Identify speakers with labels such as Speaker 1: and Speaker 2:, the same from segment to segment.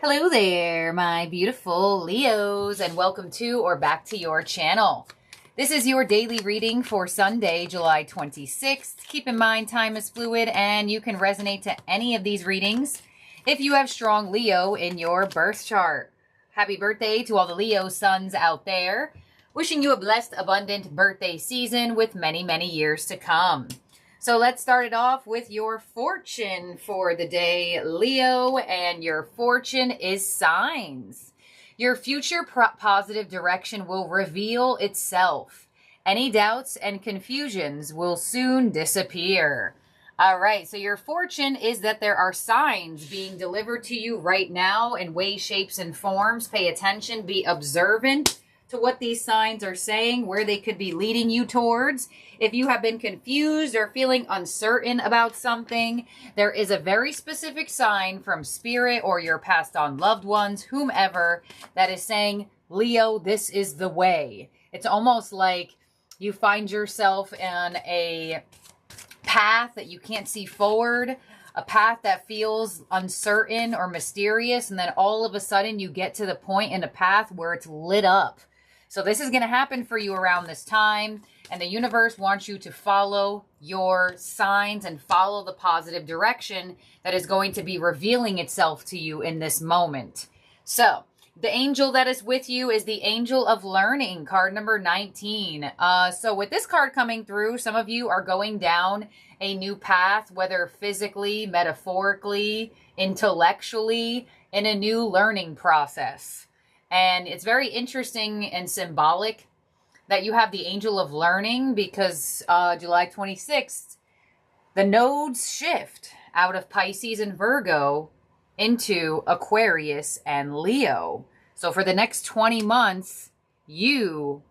Speaker 1: Hello there, my beautiful Leos, and welcome to or back to your channel. This is your daily reading for Sunday, July 26th. Keep in mind, time is fluid and you can resonate to any of these readings if you have strong Leo in your birth chart. Happy birthday to all the Leo suns out there. Wishing you a blessed, abundant birthday season with many, many years to come. So let's start it off with your fortune for the day, Leo, and your fortune is signs. Your future positive direction will reveal itself. Any doubts and confusions will soon disappear. All right, so your fortune is that there are signs being delivered to you right now in ways, shapes, and forms. Pay attention, be observant to what these signs are saying, where they could be leading you towards. If you have been confused or feeling uncertain about something, there is a very specific sign from spirit or your passed on loved ones, whomever, that is saying, Leo, this is the way. It's almost like you find yourself in a path that you can't see forward, a path that feels uncertain or mysterious, and then all of a sudden you get to the point in the path where it's lit up. So this is going to happen for you around this time, and the universe wants you to follow your signs and follow the positive direction that is going to be revealing itself to you in this moment. So the angel that is with you is the angel of learning, card number 19. So with this card coming through, some of you are going down a new path, whether physically, metaphorically, intellectually, in a new learning process. And it's very interesting and symbolic that you have the angel of learning because July 26th, the nodes shift out of Pisces and Virgo into Aquarius and Leo. So for the next 20 months, you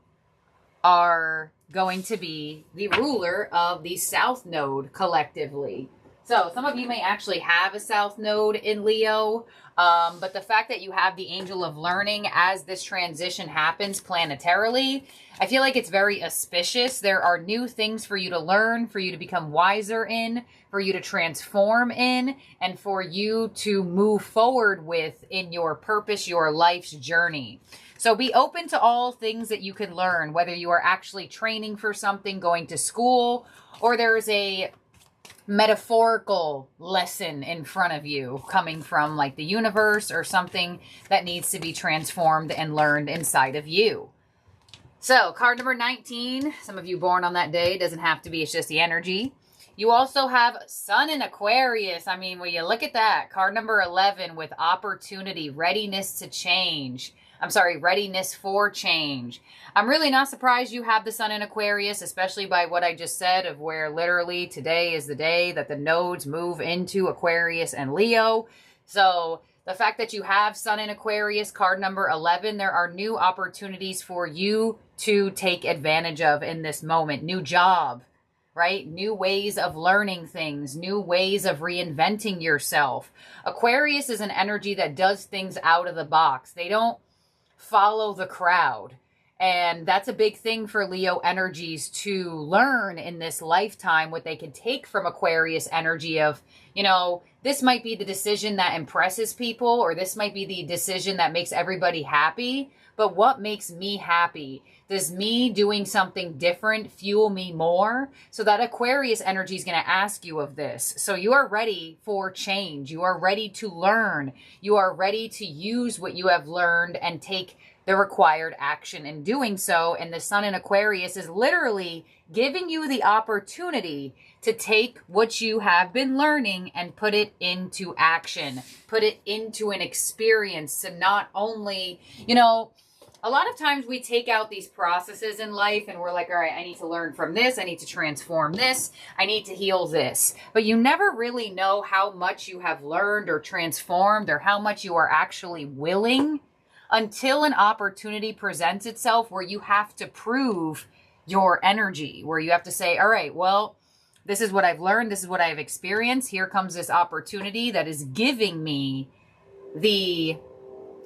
Speaker 1: are going to be the ruler of the South Node collectively. So some of you may actually have a South Node in Leo, but the fact that you have the angel of learning as this transition happens planetarily, I feel like it's very auspicious. There are new things for you to learn, for you to become wiser in, for you to transform in, and for you to move forward with in your purpose, your life's journey. So be open to all things that you can learn, whether you are actually training for something, going to school, or there's a metaphorical lesson in front of you coming from like the universe or something that needs to be transformed and learned inside of you. So card number 19, some of you born on that day, doesn't have to be, it's just the energy. You also have Sun in Aquarius. I mean, when you look at that, card number 11 with opportunity, readiness to change. I'm sorry, readiness for change. I'm really not surprised you have the Sun in Aquarius, especially by what I just said of where literally today is the day that the nodes move into Aquarius and Leo. So the fact that you have Sun in Aquarius, card number 11, there are new opportunities for you to take advantage of in this moment. New job, right? New ways of learning things, new ways of reinventing yourself. Aquarius is an energy that does things out of the box. They don't follow the crowd. And that's a big thing for Leo energies to learn in this lifetime, what they can take from Aquarius energy of, you know, this might be the decision that impresses people, or this might be the decision that makes everybody happy. But what makes me happy? Does me doing something different fuel me more? So that Aquarius energy is going to ask you of this. So you are ready for change. You are ready to learn. You are ready to use what you have learned and take the required action in doing so. And the Sun in Aquarius is literally giving you the opportunity to take what you have been learning and put it into action, put it into an experience to not only, you know, a lot of times we take out these processes in life and we're like, all right, I need to learn from this. I need to transform this. I need to heal this. But you never really know how much you have learned or transformed or how much you are actually willing until an opportunity presents itself where you have to prove your energy, where you have to say, all right, well, this is what I've learned. This is what I've experienced. Here comes this opportunity that is giving me the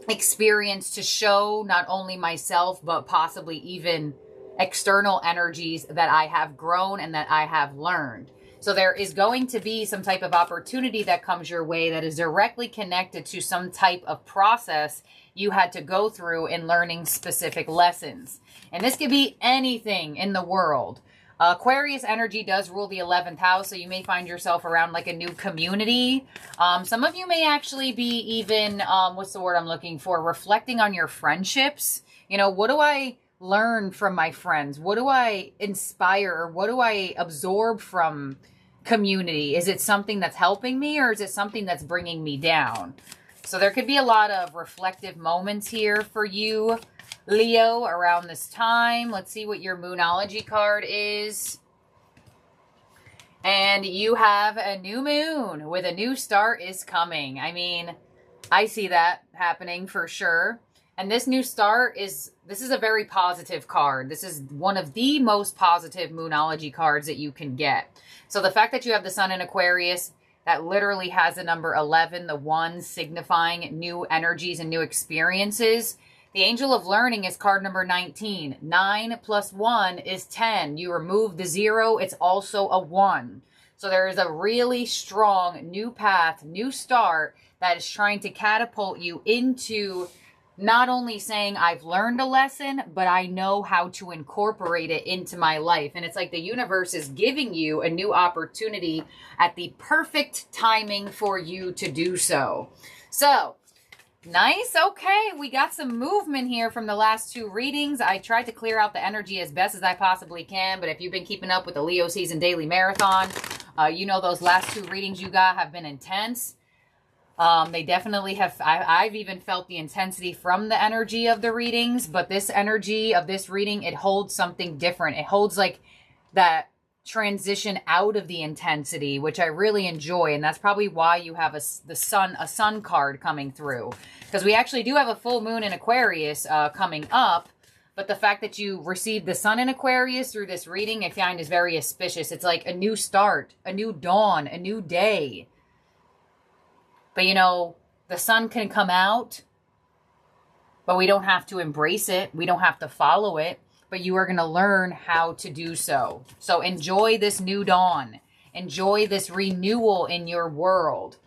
Speaker 1: experience to show not only myself, but possibly even external energies that I have grown and that I have learned. So there is going to be some type of opportunity that comes your way that is directly connected to some type of process you had to go through in learning specific lessons. And this could be anything in the world. Aquarius energy does rule the 11th house, so you may find yourself around like a new community. Some of you may actually be even, what's the word I'm looking for? Reflecting on your friendships. You know, what do I learn from my friends? What do I inspire? Or what do I absorb from community? Is it something that's helping me, or is it something that's bringing me down? So there could be a lot of reflective moments here for you, Leo, around this time. Let's see what your Moonology card is. And you have a new moon with a new start is coming. I mean, I see that happening for sure. And this new start this is a very positive card. This is one of the most positive Moonology cards that you can get. So the fact that you have the sun in Aquarius, that literally has the number 11, the 1 signifying new energies and new experiences. The Angel of Learning is card number 19. 9 plus 1 is 10. You remove the 0, it's also a 1. So there is a really strong new path, new start that is trying to catapult you into not only saying I've learned a lesson, but I know how to incorporate it into my life. And it's like the universe is giving you a new opportunity at the perfect timing for you to do so. So, nice. Okay, we got some movement here from the last 2 readings. I tried to clear out the energy as best as I possibly can, but if you've been keeping up with the Leo Season Daily Marathon, you know those last 2 readings you got have been intense. They definitely have, I've even felt the intensity from the energy of the readings, but this energy of this reading, it holds something different. It holds like that transition out of the intensity, which I really enjoy. And that's probably why you have a sun card coming through, because we actually do have a full moon in Aquarius coming up. But the fact that you received the sun in Aquarius through this reading, I find is very auspicious. It's like a new start, a new dawn, a new day. But, you know, the sun can come out, but we don't have to embrace it. We don't have to follow it, but you are going to learn how to do so. So enjoy this new dawn. Enjoy this renewal in your world.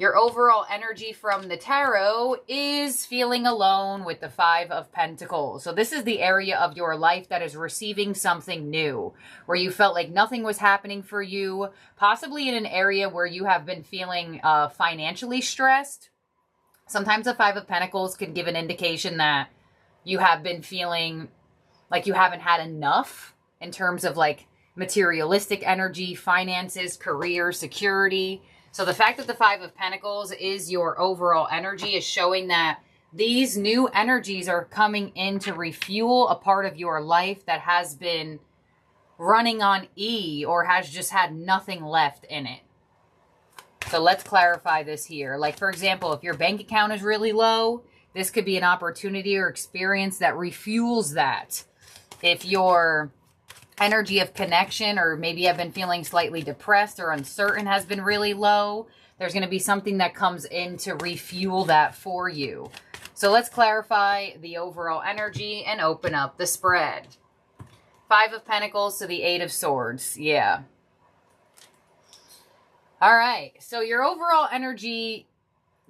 Speaker 1: Your overall energy from the tarot is feeling alone with the 5 of Pentacles. So this is the area of your life that is receiving something new, where you felt like nothing was happening for you, possibly in an area where you have been feeling financially stressed. Sometimes the 5 of Pentacles can give an indication that you have been feeling like you haven't had enough in terms of like materialistic energy, finances, career, security. So the fact that the 5 of Pentacles is your overall energy is showing that these new energies are coming in to refuel a part of your life that has been running on E or has just had nothing left in it. So let's clarify this here. Like, for example, if your bank account is really low, this could be an opportunity or experience that refuels that. If your energy of connection, or maybe I've been feeling slightly depressed or uncertain, has been really low, there's going to be something that comes in to refuel that for you. So let's clarify the overall energy and open up the spread. 5 of Pentacles to the 8 of Swords. Yeah. All right. So your overall energy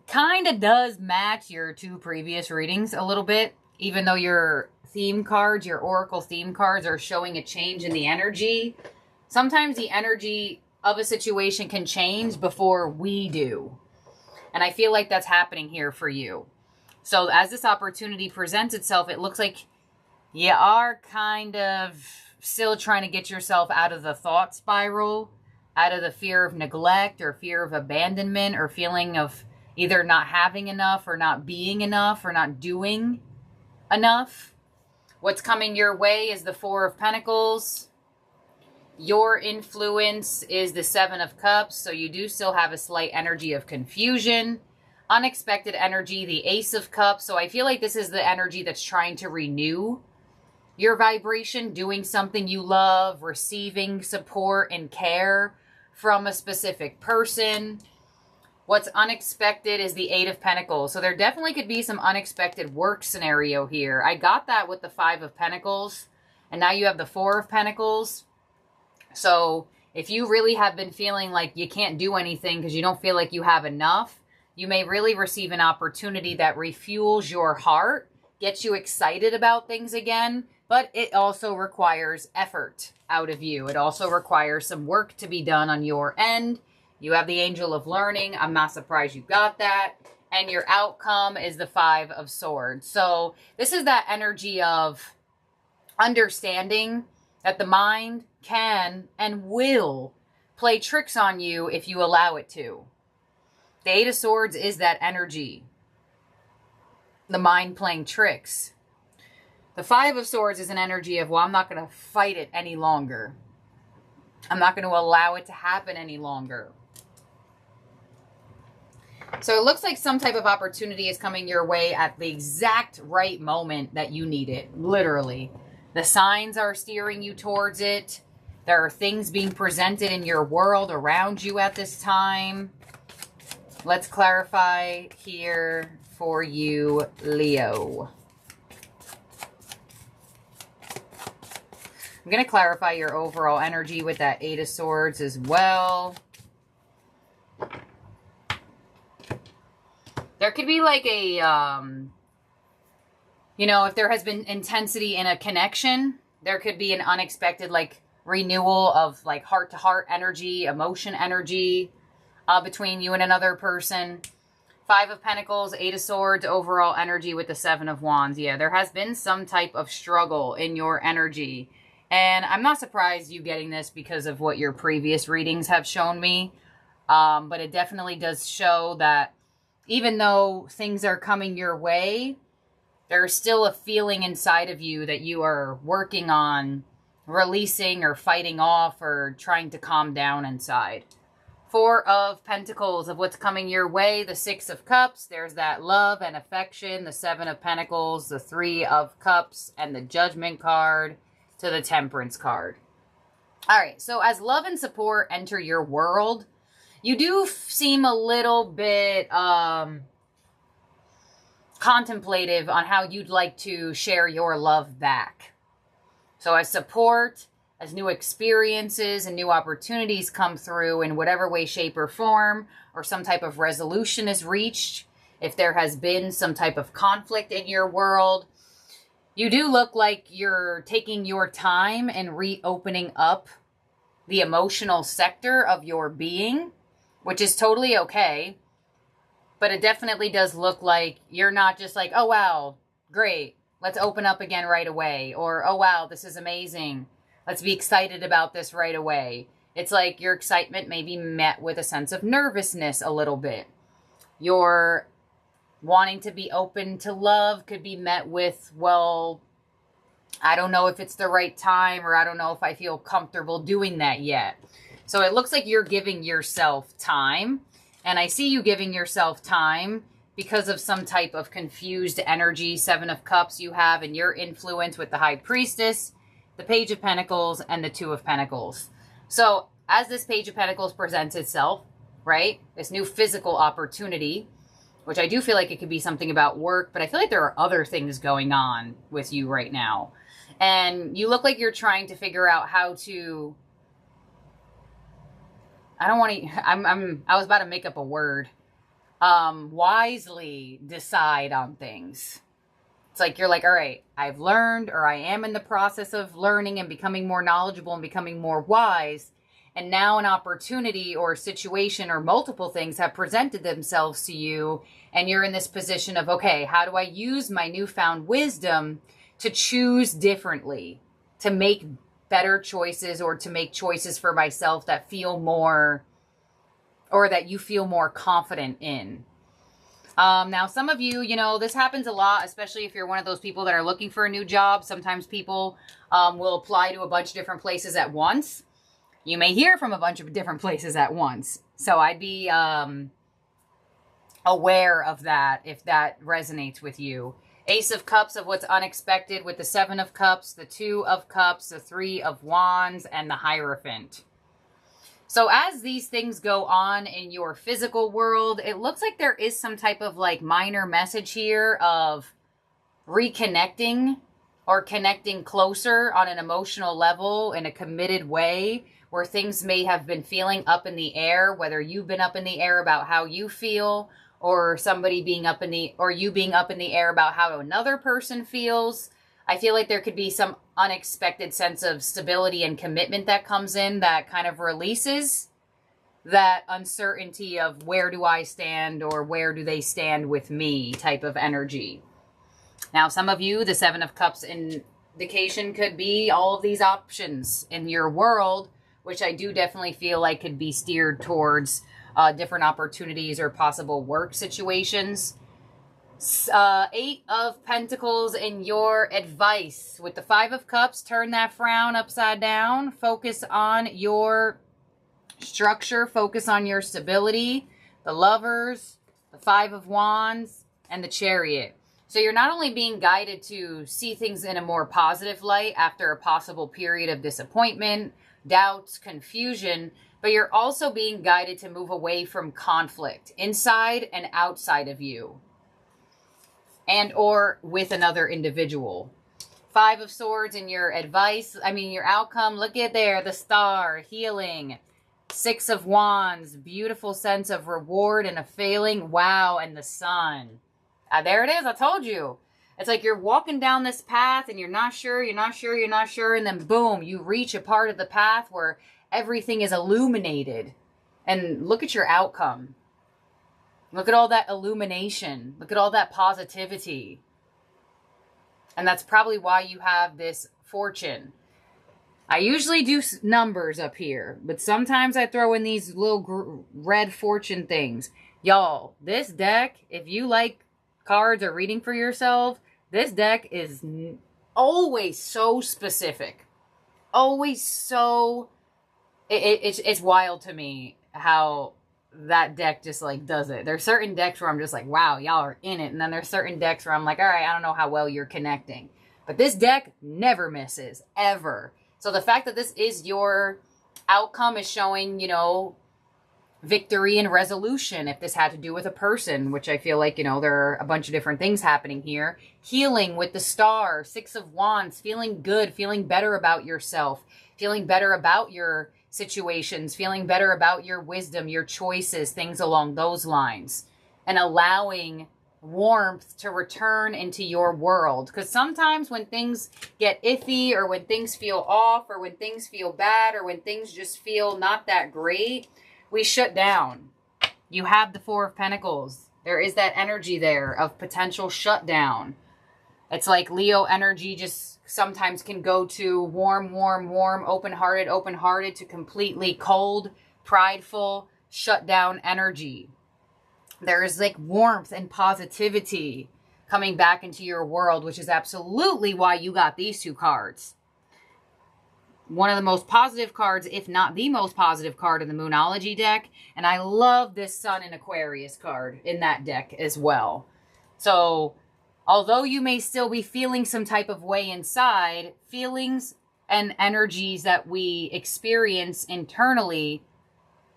Speaker 1: kind of does match your 2 previous readings a little bit, even though your theme cards, your oracle theme cards, are showing a change in the energy. Sometimes the energy of a situation can change before we do. And I feel like that's happening here for you. So as this opportunity presents itself, it looks like you are kind of still trying to get yourself out of the thought spiral, out of the fear of neglect or fear of abandonment or feeling of either not having enough or not being enough or not doing enough. What's coming your way is the 4 of Pentacles. Your influence is the 7 of Cups, so you do still have a slight energy of confusion. Unexpected energy, the Ace of Cups. So I feel like this is the energy that's trying to renew your vibration, doing something you love, receiving support and care from a specific person. What's unexpected is the 8 of Pentacles. So there definitely could be some unexpected work scenario here. I got that with the 5 of Pentacles. And now you have the 4 of Pentacles. So If you really have been feeling like you can't do anything because you don't feel like you have enough, you may really receive an opportunity that refuels your heart, gets you excited about things again, but it also requires effort out of you. It also requires some work to be done on your end. You have the Angel of Learning. I'm not surprised you got that. And your outcome is the Five of Swords. So this is that energy of understanding that the mind can and will play tricks on you if you allow it to. The Eight of Swords is that energy. The mind playing tricks. The Five of Swords is an energy of, well, I'm not going to fight it any longer. I'm not going to allow it to happen any longer. So it looks like some type of opportunity is coming your way at the exact right moment that you need it. Literally. The signs are steering you towards it. There are things being presented in your world around you at this time. Let's clarify here for you, Leo. I'm going to clarify your overall energy with that Eight of Swords as well. There could be like a, you know, if there has been intensity in a connection, there could be an unexpected like renewal of like heart-to-heart energy, emotion energy between you and another person. Five of Pentacles, Eight of Swords, overall energy with the Seven of Wands. Yeah, there has been some type of struggle in your energy. And I'm not surprised you getting this because of what your previous readings have shown me. But it definitely does show that even though things are coming your way, there's still a feeling inside of you that you are working on releasing or fighting off or trying to calm down inside. Four of Pentacles of what's coming your way. The Six of Cups. There's that love and affection. The Seven of Pentacles. The Three of Cups. And the Judgment card to the Temperance card. Alright, so as love and support enter your world, you do seem a little bit contemplative on how you'd like to share your love back. So as support, as new experiences and new opportunities come through in whatever way, shape, or form, or some type of resolution is reached, if there has been some type of conflict in your world, you do look like you're taking your time and reopening up the emotional sector of your being, which is totally okay. But it definitely does look like you're not just like, oh, wow, great. Let's open up again right away. Or, oh, wow, this is amazing. Let's be excited about this right away. It's like your excitement may be met with a sense of nervousness a little bit. Your wanting to be open to love could be met with, well, I don't know if it's the right time, or I don't know if I feel comfortable doing that yet. So it looks like you're giving yourself time. And I see you giving yourself time because of some type of confused energy. Seven of Cups you have in your influence with the High Priestess, the Page of Pentacles, and the Two of Pentacles. So as this Page of Pentacles presents itself, right, this new physical opportunity, which I do feel like it could be something about work, but I feel like there are other things going on with you right now. And you look like you're trying to figure out how to, I don't want to, I was about to make up a word, wisely decide on things. It's like, you're like, all right, I've learned, or I am in the process of learning and becoming more knowledgeable and becoming more wise. And now an opportunity or a situation or multiple things have presented themselves to you. And you're in this position of, okay, how do I use my newfound wisdom to choose differently, to make better choices, or to make choices for myself that feel more, or that you feel more confident in. Now, some of you, you know, this happens a lot, especially if you're one of those people that are looking for a new job. Sometimes people will apply to a bunch of different places at once. You may hear from a bunch of different places at once. So I'd be aware of that if that resonates with you. Ace of Cups of what's unexpected with the Seven of Cups, the Two of Cups, the Three of Wands, and the Hierophant. So as these things go on in your physical world, it looks like there is some type of like minor message here of reconnecting or connecting closer on an emotional level in a committed way where things may have been feeling up in the air, whether you've been up in the air about how you feel, or somebody being up in the, or you being up in the air about how another person feels. I feel like there could be some unexpected sense of stability and commitment that comes in that kind of releases that uncertainty of where do I stand or where do they stand with me type of energy. Now, some of you, the Seven of Cups indication could be all of these options in your world, which I do definitely feel like could be steered towards different opportunities or possible work situations. 8 of Pentacles in your advice. With the 5 of Cups, turn that frown upside down. Focus on your structure. Focus on your stability. The Lovers, the 5 of Wands, and the Chariot. So you're not only being guided to see things in a more positive light after a possible period of disappointment, doubts, confusion, but you're also being guided to move away from conflict inside and outside of you and or with another individual. 5 of Swords in your advice, your outcome. Look at there, the Star, healing. 6 of Wands, beautiful sense of reward and a failing. Wow, and the Sun. There it is. I told you. It's like you're walking down this path and you're not sure. And then boom, you reach a part of the path where everything is illuminated. And look at your outcome. Look at all that illumination. Look at all that positivity. And that's probably why you have this fortune. I usually do numbers up here, but sometimes I throw in these little red fortune things. Y'all, this deck, if you like cards or reading for yourself, this deck is always so specific. Always so... It's wild to me how that deck just like does it. There's certain decks where I'm just like, wow, y'all are in it. And then there's certain decks where I'm like, all right, I don't know how well you're connecting. But this deck never misses, ever. So the fact that this is your outcome is showing, victory and resolution. If this had to do with a person, which I feel like, there are a bunch of different things happening here. Healing with the Star, 6 of Wands, feeling good, feeling better about yourself, feeling better about your situations, feeling better about your wisdom, your choices, things along those lines, and allowing warmth to return into your world. Because sometimes when things get iffy, or when things feel off, or when things feel bad, or when things just feel not that great, we shut down. You have the 4 of Pentacles. There is that energy there of potential shutdown. It's like Leo energy just sometimes can go to warm, open-hearted to completely cold, prideful, shut down energy. There is like warmth and positivity coming back into your world, which is absolutely why you got these 2 cards. One of the most positive cards, if not the most positive card in the Moonology deck. And I love this Sun in Aquarius card in that deck as well. So, although you may still be feeling some type of way inside, feelings and energies that we experience internally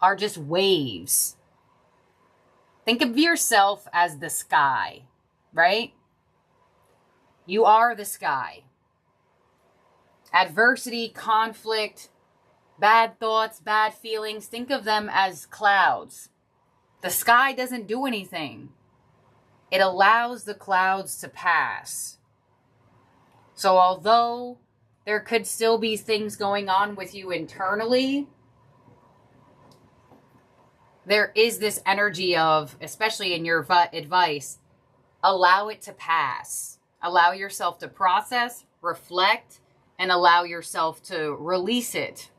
Speaker 1: are just waves. Think of yourself as the sky, right? You are the sky. Adversity, conflict, bad thoughts, bad feelings, think of them as clouds. The sky doesn't do anything. It allows the clouds to pass. So although there could still be things going on with you internally, there is this energy of, especially in your advice, allow it to pass. Allow yourself to process, reflect, and allow yourself to release it.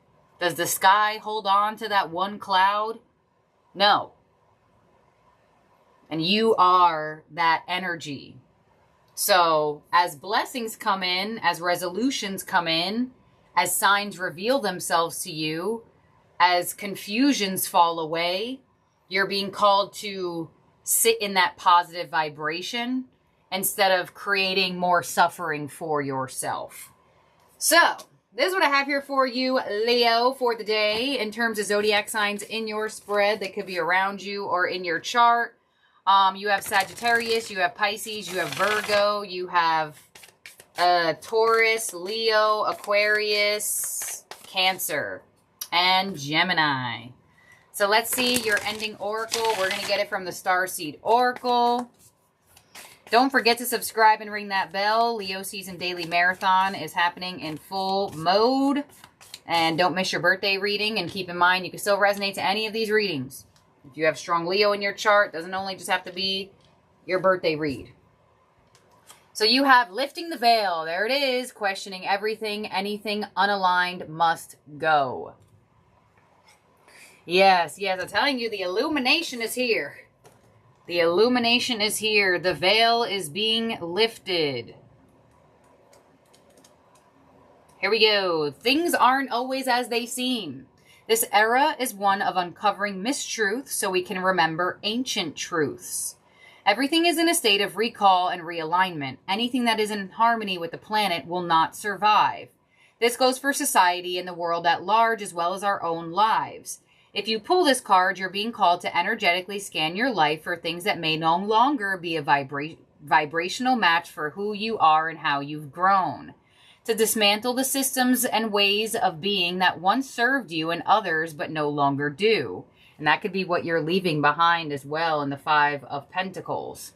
Speaker 1: Does the sky hold on to that one cloud? No. And you are that energy. So as blessings come in, as resolutions come in, as signs reveal themselves to you, as confusions fall away, you're being called to sit in that positive vibration instead of creating more suffering for yourself. So, this is what I have here for you, Leo, for the day in terms of zodiac signs in your spread that could be around you or in your chart. You have Sagittarius, you have Pisces, you have Virgo, you have Taurus, Leo, Aquarius, Cancer. and Gemini. So let's see your ending oracle. We're going to get it from the Starseed Oracle. Don't forget to subscribe and ring that bell. Leo Season Daily Marathon is happening in full mode. And don't miss your birthday reading. And keep in mind, you can still resonate to any of these readings. If you have strong Leo in your chart, doesn't only just have to be your birthday read. So you have lifting the veil. There it is. Questioning everything. Anything unaligned must go. Yes, I'm telling you, the illumination is here. The illumination is here. The veil is being lifted. Here we go. Things aren't always as they seem. This era is one of uncovering mistruths so we can remember ancient truths. Everything is in a state of recall and realignment. Anything that is in harmony with the planet will not survive. This goes for society and the world at large as well as our own lives. If you pull this card, you're being called to energetically scan your life for things that may no longer be a vibrational match for who you are and how you've grown. To dismantle the systems and ways of being that once served you and others but no longer do. And that could be what you're leaving behind as well in the Five of Pentacles.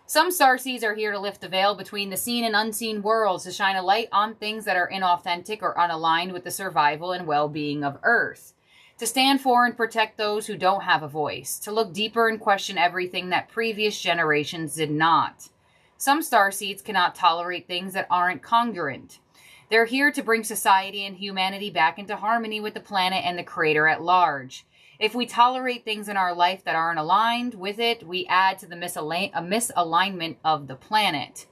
Speaker 1: Some starseeds are here to lift the veil between the seen and unseen worlds, to shine a light on things that are inauthentic or unaligned with the survival and well-being of Earth. To stand for and protect those who don't have a voice. To look deeper and question everything that previous generations did not. Some starseeds cannot tolerate things that aren't congruent. They're here to bring society and humanity back into harmony with the planet and the Creator at large. If we tolerate things in our life that aren't aligned with it, we add to the misalignment of the planet.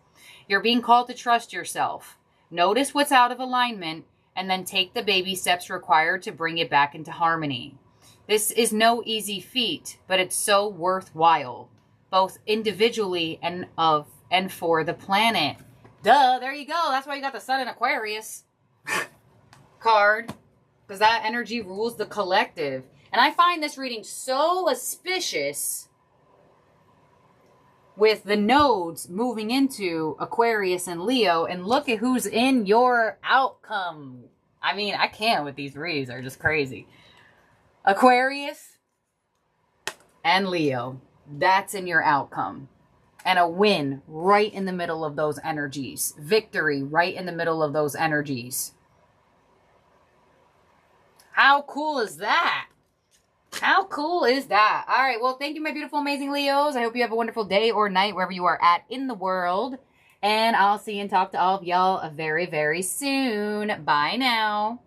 Speaker 1: You're being called to trust yourself. Notice what's out of alignment and then take the baby steps required to bring it back into harmony. This is no easy feat, but it's so worthwhile, both individually and for the planet. Duh, there you go. That's why you got the Sun in Aquarius card, because that energy rules the collective. And I find this reading so auspicious with the nodes moving into Aquarius and Leo. And look at who's in your outcome. I mean, I can't with these reads. They're just crazy. Aquarius and Leo. That's in your outcome. And a win right in the middle of those energies. Victory right in the middle of those energies. How cool is that? How cool is that? All right. Well, thank you, my beautiful, amazing Leos. I hope you have a wonderful day or night wherever you are at in the world. And I'll see and talk to all of y'all very, very soon. Bye now.